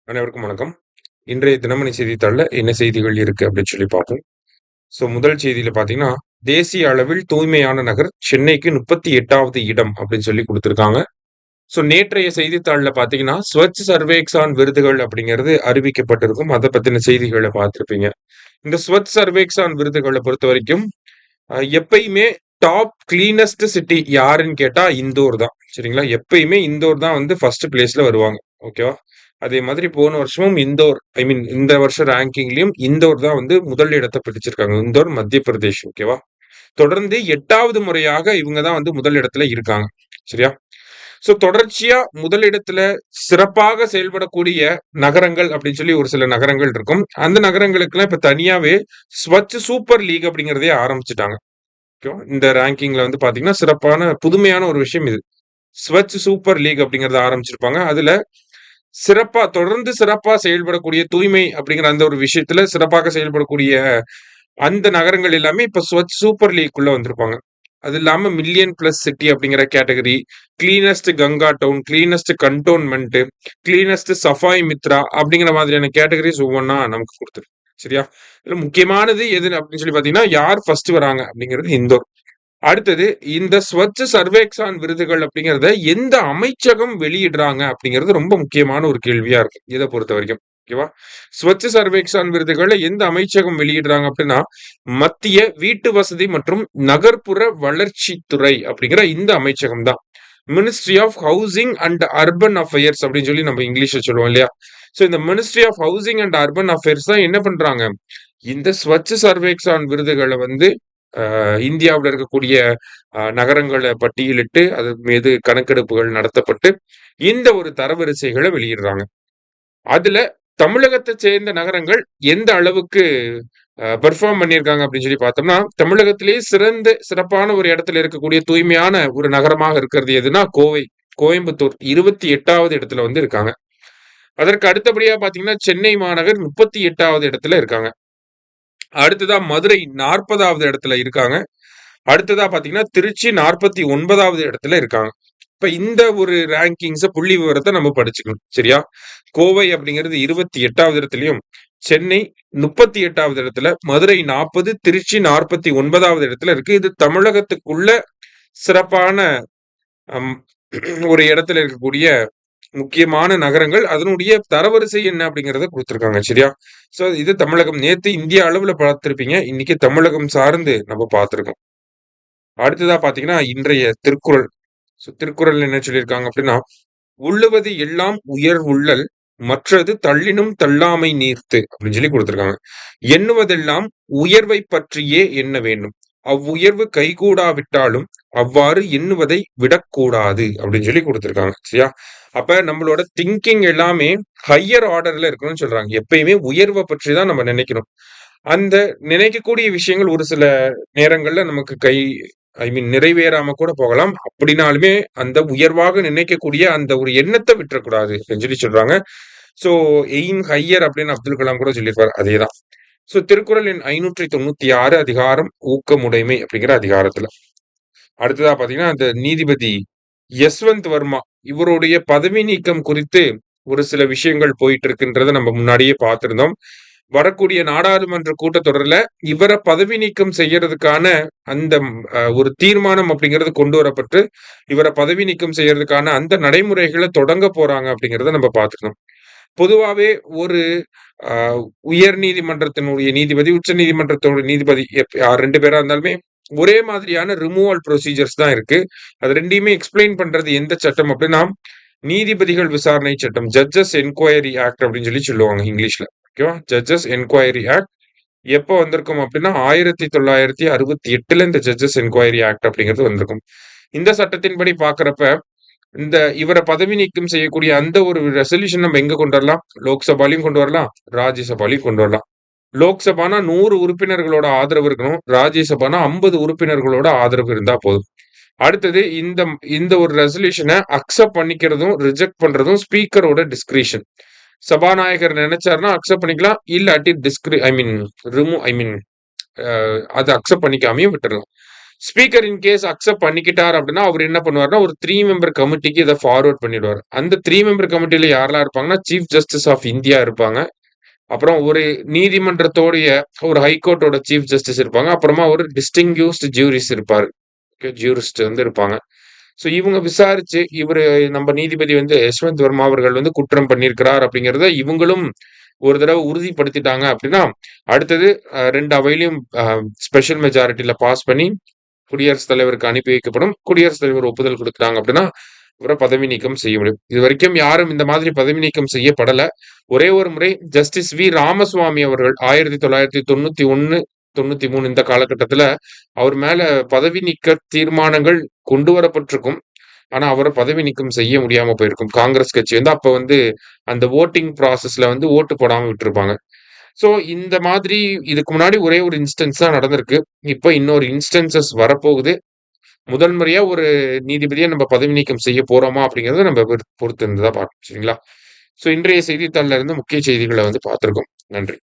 அனைவருக்கும் வணக்கம். இன்றைய தினமணி செய்தித்தாள்ல என்ன செய்திகள் இருக்கு அப்படின்னு சொல்லி பார்ப்போம். முதல் செய்தியில பார்த்தீங்கன்னா, தேசிய அளவில் தூய்மையான நகர் சென்னைக்கு 38வது இடம் அப்படின்னு சொல்லி குடுத்திருக்காங்க. நேற்றைய செய்தித்தாள்ல பார்த்தீங்கன்னா, ஸ்வச் சர்வேக்ஸான் விருதுகள் அப்படிங்கிறது அறிவிக்கப்பட்டிருக்கும். அத பத்தின செய்திகள பார்த்திருப்பீங்க. இந்த ஸ்வச் சர்வேக்ஸான் விருதுகள பொறுத்தவரைக்கும், எப்பயுமே டாப் கிளீனஸ்ட் சிட்டி யாருன்னு கேட்டா இந்தோர் தான். சரிங்களா? எப்பயுமே இந்தோர் தான் வந்து ஃபர்ஸ்ட் பிளேஸ்ல வருவாங்க. ஓகேவா? அதே மாதிரி போன வருஷமும் இந்தோர் இந்த வருஷம் ரேங்கிங்லயும் இந்தோர் தான் வந்து முதல் இடத்த பிடிச்சிருக்காங்க. இந்தோர், மத்திய பிரதேஷ். ஓகேவா? தொடர்ந்து 8வது முறையாக இவங்க தான் வந்து முதல் இடத்துல இருக்காங்க. சரியா? தொடர்ச்சியா முதல் இடத்துல சிறப்பாக செயல்படக்கூடிய நகரங்கள் அப்படின்னு சொல்லி ஒரு சில நகரங்கள் இருக்கும். அந்த நகரங்களுக்கெல்லாம் இப்ப தனியாவே ஸ்வச் சூப்பர் லீக் அப்படிங்கிறதே ஆரம்பிச்சுட்டாங்க. ஓகேவா? இந்த ரேங்கிங்ல வந்து பாத்தீங்கன்னா, சிறப்பான புதுமையான ஒரு விஷயம் இது. ஸ்வச் சூப்பர் லீக் அப்படிங்கிறத ஆரம்பிச்சிருப்பாங்க. அதுல தொடர்ந்து சிறப்பா செயல்படக்கூடிய தூய்மை அப்படிங்கிற அந்த ஒரு விஷயத்துல சிறப்பாக செயல்படக்கூடிய அந்த நகரங்கள் எல்லாமே இப்ப ஸ்வச் சூப்பர் லீக்குள்ள வந்திருப்பாங்க. அது இல்லாம மில்லியன் பிளஸ் சிட்டி அப்படிங்கிற category, cleanest Ganga town, cleanest cantonment, cleanest Safai Mitra அப்படிங்கிற மாதிரியான கேட்டகரிஸ் ஒவ்வொன்னா நமக்கு குடுத்துருக்கு. சரியா? இதுல முக்கியமானது எது அப்படின்னு சொல்லி பாத்தீங்கன்னா, யார் ஃபர்ஸ்ட் வராங்க அப்படிங்கிறது இந்தோர். அடுத்தது இந்த ஸ்வச் சர்வேக்ஸான் விருதுகள் அப்படிங்கிறத எந்த அமைச்சகம் வெளியிடுறாங்க அப்படிங்கிறது ரொம்ப முக்கியமான ஒரு கேள்வியா இருக்கு இதை பொறுத்த வரைக்கும். ஓகேவா? ஸ்வச் சர்வேக்ஸான் விருதுகளை எந்த அமைச்சகம் வெளியிடுறாங்க அப்படின்னா, மத்திய வீட்டு வசதி மற்றும் நகர்ப்புற வளர்ச்சித்துறை அப்படிங்கிற இந்த அமைச்சகம் தான். Ministry of housing and urban affairs அப்படின்னு சொல்லி நம்ம இங்கிலீஷ்ல சொல்லுவோம் இல்லையா? இந்த ministry of housing and urban affairs தான் என்ன பண்றாங்க, இந்த ஸ்வச் சர்வேக்ஸான் விருதுகளை வந்து இந்தியாவுல இருக்கக்கூடிய நகரங்கள பட்டியலிட்டு, அது மீது கணக்கெடுப்புகள் நடத்தப்பட்டு, இந்த ஒரு தரவரிசைகள வெளியிடுறாங்க. அதுல தமிழகத்த சேர்ந்த நகரங்கள் எந்த அளவுக்கு பெர்ஃபார்ம் பண்ணியிருக்காங்க அப்படின்னு சொல்லி பார்த்தோம்னா, தமிழகத்திலேயே சிறப்பான ஒரு இடத்துல இருக்கக்கூடிய தூய்மையான ஒரு நகரமாக இருக்கிறது எதுனா கோவை. கோயம்புத்தூர் 28வது இடத்துல வந்து இருக்காங்க. அதற்கு அடுத்தபடியா பார்த்தீங்கன்னா, சென்னை மாநகர் 38வது இடத்துல இருக்காங்க. அடுத்ததா மதுரை 40வது இடத்துல இருக்காங்க. அடுத்ததா பாத்தீங்கன்னா, திருச்சி 49வது இடத்துல இருக்காங்க. இப்ப இந்த ஒரு ரேங்கிங்ஸ புள்ளி விவரத்த நம்ம படிச்சுக்கணும். சரியா? கோவை அப்படிங்கிறது 28வது இடத்துலயும், சென்னை 38வது இடத்துல, மதுரை 40, திருச்சி 49வது இடத்துல இருக்கு. இது தமிழகத்துக்குள்ள சிறப்பான அம் ஒரு இடத்துல இருக்கக்கூடிய முக்கியமான நகரங்கள். அதனுடைய தரவரிசை என்ன அப்படிங்கிறத குடுத்திருக்காங்க. சரியா? இது தமிழகம். நேத்து இந்திய அளவுல பார்த்திருப்பீங்க. இன்னைக்கு தமிழகம் சார்ந்து நம்ம பார்த்திருக்கோம். அடுத்ததா பாத்தீங்கன்னா, இன்றைய திருக்குறள். திருக்குறள்ல என்ன சொல்லியிருக்காங்க அப்படின்னா, "உள்ளுவது எல்லாம் உயர்வுள்ளல் மற்றது தள்ளினும் தள்ளாமை நீர்த்து" அப்படின்னு சொல்லி குடுத்திருக்காங்க. "எண்ணுவதெல்லாம் உயர்வைப் பற்றியே எண்ண வேண்டும். அவ்வுயர்வு கைகூடாவிட்டாலும் அவ்வாறு எண்ணுவதை விடக்கூடாது" அப்படின்னு சொல்லி குடுத்திருக்காங்க. சரியா? அப்ப நம்மளோட திங்கிங் எல்லாமே ஹையர் ஆர்டர்ல இருக்கணும்னு சொல்றாங்க. எப்பயுமே உயர்வ பற்றி தான் நம்ம நினைக்கணும். அந்த நினைக்கக்கூடிய விஷயங்கள் ஒரு சில நேரங்கள்ல நமக்கு நிறைவேறாம கூட போகலாம். அப்படினாலுமே அந்த உயர்வாக நினைக்கக்கூடிய அந்த ஒரு எண்ணத்த விட்டுறக்கூடாது அப்படின்னு சொல்லி சொல்றாங்க. சோ எய்ம் ஹையர் அப்படின்னு அப்துல் கலாம் கூட சொல்லியிருப்பாரு. அதேதான். திருக்குறள் எண் 596 அதிகாரம் ஊக்கமுடைமை அப்படிங்கிற அதிகாரத்துல. அடுத்ததா பாத்தீங்கன்னா, அந்த நீதிபதி யஸ்வந்த் வர்மா இவருடைய பதவி நீக்கம் குறித்து ஒரு சில விஷயங்கள் போயிட்டு இருக்குன்றத நம்ம முன்னாடியே பார்த்திருந்தோம். வரக்கூடிய நாடாளுமன்ற கூட்டத்தொடர்ல இவர பதவி நீக்கம் செய்யறதுக்கான அந்த ஒரு தீர்மானம் அப்படிங்கிறது கொண்டு வரப்பட்டு, இவர பதவி நீக்கம் செய்யறதுக்கான அந்த நடைமுறைகள தொடங்க போறாங்க அப்படிங்கிறத நம்ம பார்த்துருந்தோம். பொதுவாவே ஒரு அ உயர் நீதிமன்றத்தினுடைய நீதிபதி, உச்ச நீதிமன்றத்தோட நீதிபதி யார் 2 பேரா இருந்தாலுமே ஒரே மாதிரியான ரிமூவல் ப்ரொசீஜர்ஸ் தான் இருக்கு. அது 2யுமே எக்ஸ்பிளைன் பண்றது எந்த சட்டம் அப்படின்னா, நீதிபதிகள் விசாரணை சட்டம். ஜட்ஜஸ் என்குயரி ஆக்ட் அப்படின்னு சொல்லி சொல்லுவாங்க இங்கிலீஷ்ல. ஓகேவா? ஜட்ஜஸ் என்குயரி ஆக்ட் எப்போ வந்திருக்கும் அப்படின்னா, 1968ல இந்த ஜட்ஜஸ் என்குயரி ஆக்ட் அப்படிங்கிறது வந்திருக்கும். இந்த சட்டத்தின்படி பார்க்கிறப்ப, இவர பதவி நீக்கம் செய்யக்கூடிய அந்த ஒரு ரெசல்யூஷன் நம்ம எங்க கொண்டு வரலாம்? லோக்சபாலயும் கொண்டு வரலாம், ராஜ்யசபாலயும் கொண்டு வரலாம். லோக்சபானா 100 உறுப்பினர்களோட ஆதரவு இருக்கணும். ராஜ்யசபானா 50 உறுப்பினர்களோட ஆதரவு இருந்தா போதும். அடுத்தது இந்த ஒரு ரெசல்யூஷன அக்செப்ட் பண்ணிக்கிறதும், ரிஜெக்ட் பண்றதும் ஸ்பீக்கரோட டிஸ்கிரிஷன். சபாநாயகர் நினைச்சாருன்னா அக்செப்ட் பண்ணிக்கலாம். இல்லாட்டி டிஸ்கிரி ஐ மீன் ரிமூவ் ஐ மீன் அ அத அக்செப்ட் பண்ணிக்காமயும் விட்டுறலாம். ஸ்பீக்கர் இன் கேஸ் அக்செப்ட் பண்ணிக்கிட்டார் அப்படின்னா, அவரு என்ன பண்ணுவாருன்னா, ஒரு 3 மெம்பர் கமிட்டிக்கு இத ஃபார்வர்ட் பண்ணிடுவாரு. அந்த 3 மெம்பர் கமிட்டில யாரெல்லாம் இருப்பாங்கன்னா, சீஃப் ஜஸ்டிஸ் ஆஃப் இந்தியா இருப்பாங்க. அப்புறம் ஒரு நீதிமன்றத்தோடைய ஒரு ஹைகோர்ட்டோட சீஃப் ஜஸ்டிஸ் இருப்பாங்க. அப்புறமா ஒரு டிஸ்டிங்யூஸ்ட் ஜூரிஸ் இருப்பாரு. ஓகே. ஜூரிஸ்ட் வந்து இருப்பாங்க. ஸோ இவங்க விசாரிச்சு, நம்ம நீதிபதி வந்து யஷ்வந்த் வர்மா அவர்கள் வந்து குற்றம் பண்ணியிருக்கிறார் அப்படிங்கிறத இவங்களும் ஒரு தடவ உறுதிப்படுத்திட்டாங்க அப்படின்னா, அடுத்தது 2 அவையிலயும் ஸ்பெஷல் மெஜாரிட்டில பாஸ் பண்ணி குடியரசுத் தலைவருக்கு அனுப்பி வைக்கப்படும். குடியரசுத் தலைவர் ஒப்புதல் குடுத்துட்டாங்க அப்படின்னா, அவர பதவி நீக்கம் செய்ய முடியும். இதுவரைக்கும் யாரும் இந்த மாதிரி பதவி நீக்கம் செய்யப்படல. ஒரே ஒரு முறை ஜஸ்டிஸ் ராமசுவாமி அவர்கள் 1991, 93 இந்த காலகட்டத்தில அவர் மேல பதவி நீக்க தீர்மானங்கள் கொண்டு வரப்பட்டிருக்கும். ஆனா, அவர பதவி நீக்கம் செய்ய முடியாம போயிருக்கும். காங்கிரஸ் கட்சி வந்து அப்ப வந்து அந்த வோட்டிங் ப்ராசஸ்ல வந்து ஓட்டு போடாம விட்டுருப்பாங்க. ஸோ இந்த மாதிரி இதுக்கு முன்னாடி ஒரே ஒரு இன்ஸ்டன்ஸ் தான் நடந்திருக்கு. இப்ப இன்னொரு இன்ஸ்டன்ஸஸ் வரப்போகுது. முதல் முறையா ஒரு நீதிபதிய நம்ம பதவி நீக்கம் செய்ய போறோமா? அப்படிங்கிறத நம்ம பொறுத்திருந்து தான் பார்க்கணும். சரிங்களா? ஸோ இன்றைய செய்தித்தாள்ல இருந்து முக்கிய செய்திகள வந்து பார்த்திருக்கோம். நன்றி.